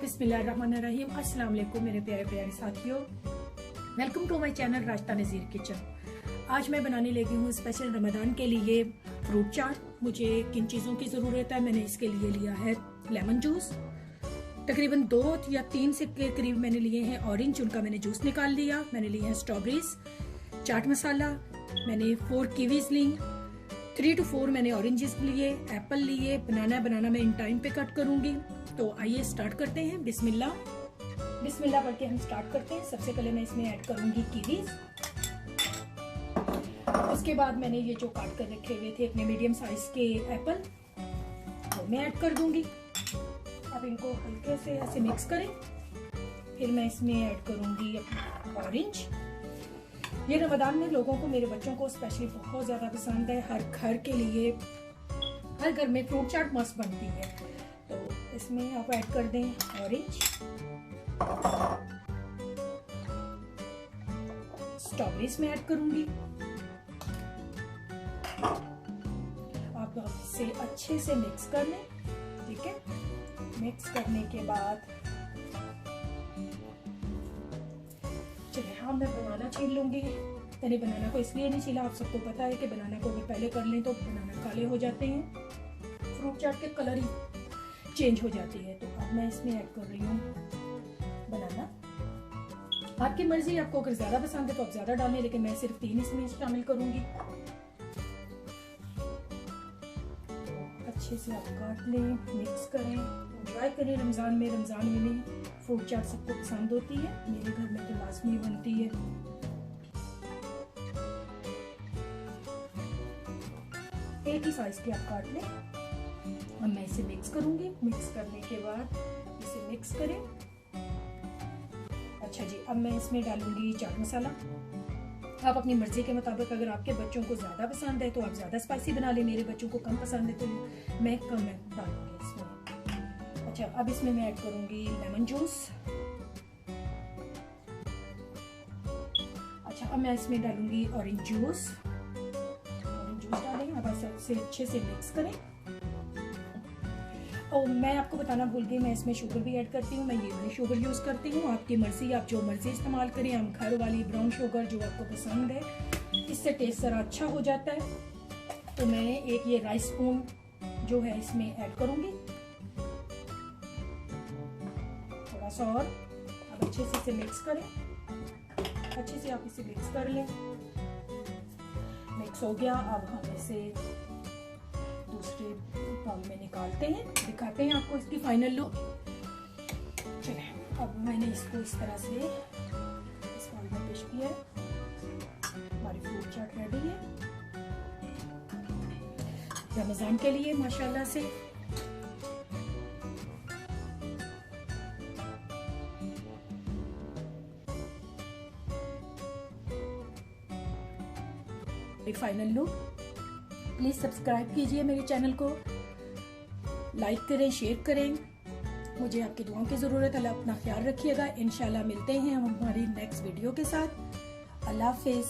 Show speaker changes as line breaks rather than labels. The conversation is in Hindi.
बिस्मिल्लाहिर्रहमानिर्रहीम। अस्सलाम वालेकुम मेरे प्यारे प्यारे साथियों, welcome to my channel Rashida Nazir kitchen. आज मैं बनाने लगी हूँ स्पेशल रमज़ान के लिए फ्रूट चाट। मुझे किन चीज़ों की ज़रूरत है, मैंने इसके लिए लिया है लेमन जूस, तकरीबन 2 या 3 से के करीब मैंने लिए हैं ऑरेंज, उनका मैंने जूस निकाल लिया। मैंने लिए हैं स्ट्रॉबेरीज, चाट मसाला, मैंने 4 कीवीज ली, 3 to 4 मैंने ऑरेंजेस लिए, एप्पल लिए, बनाना मैं इन टाइम पे कट करूंगी। तो आइए स्टार्ट करते हैं। बिस्मिल्लाह बिस्मिल्लाह पढ़ के हम स्टार्ट करते हैं। सबसे पहले मैं इसमें ऐड करूंगी कीवीज। उसके बाद मैंने ये जो काट कर रखे हुए थे अपने मीडियम साइज के एप्पल, वो मैं ऐड कर दूंगी। अब इनको हल्के से ऐसे मिक्स करें। फिर मैं इसमें ऐड करूंगी ऑरेंज। ये रमजान में लोगों को, मेरे बच्चों को स्पेशली बहुत ज्यादा पसंद है। हर घर के लिए, हर घर में फ्रूट चाट मस्त बनती है। तो इसमें आप ऐड कर दें ऑरेंज, स्ट्रॉबेरीज में ऐड करूंगी। आप इसे अच्छे से मिक्स कर लें, ठीक है। मिक्स करने के बाद हाँ, मैं बनाना छील लूंगी। मैंने बनाना को इसलिए नहीं छीला, आप सबको पता है कि बनाना को अगर पहले कर लें तो बनाना काले हो जाते हैं, फ्रूट चाट के कलर ही चेंज हो जाती है। तो अब मैं इसमें ऐड कर रही हूँ बनाना। आपकी मर्जी, आपको अगर ज्यादा पसंद है तो आप ज्यादा डालें, लेकिन मैं सिर्फ 3 इसमें शामिल करूंगी। अच्छे से आप काट लें, मिक्स करें, एंजॉय करें। रमजान में फ्रूट चाट सबको पसंद होती है, मेरे घर में तो लाजमी बनती है। एक ही साइज की आप काट लें। अब मैं इसे मिक्स करूंगी। मिक्स करने के बाद इसे मिक्स करें। अच्छा जी, अब मैं इसमें डालूंगी चाट मसाला। आप अपनी मर्जी के मुताबिक, अगर आपके बच्चों को ज्यादा पसंद है तो आप ज्यादा स्पाइसी बना लें, मेरे बच्चों को कम पसंद है तो मैं कम डालूंगी इसमें। अच्छा, अब इसमें मैं ऐड करूंगी लेमन जूस। अच्छा, अब मैं इसमें डालूंगी ऑरेंज जूस। ऑरेंज जूस डालें, अब इसे अच्छे से मिक्स करें। और मैं आपको बताना भूल गई, मैं इसमें शुगर भी ऐड करती हूँ। मैं ये वाली शुगर यूज करती हूँ, आपकी मर्जी, आप जो मर्जी इस्तेमाल करें। हम घर वाली ब्राउन शुगर जो आपको पसंद है, इससे टेस्ट जरा अच्छा हो जाता है। तो मैं एक ये राइस स्पून जो है इसमें ऐड करूंगी, थोड़ा सा और। अब अच्छे से इसे मिक्स करें। अच्छे से आप इसे मिक्स कर लें। मिक्स हो गया। अब हम इसे दूसरे बाउल में निकालते हैं, दिखाते हैं आपको इसकी फाइनल लुक। चलिए, अब मैंने इसको इस तरह से इस बाउल में पेश किया है। हमारी फ्रूट चाट रेडी है रमजान के लिए माशाल्लाह से। Final look. प्लीज सब्सक्राइब कीजिए मेरे चैनल को, लाइक करें, शेयर करें। मुझे आपकी दुआओं की जरूरत है। अपना ख्याल रखिएगा। इंशाल्लाह मिलते हैं हम हमारी नेक्स्ट वीडियो के साथ। अल्लाह हाफिज।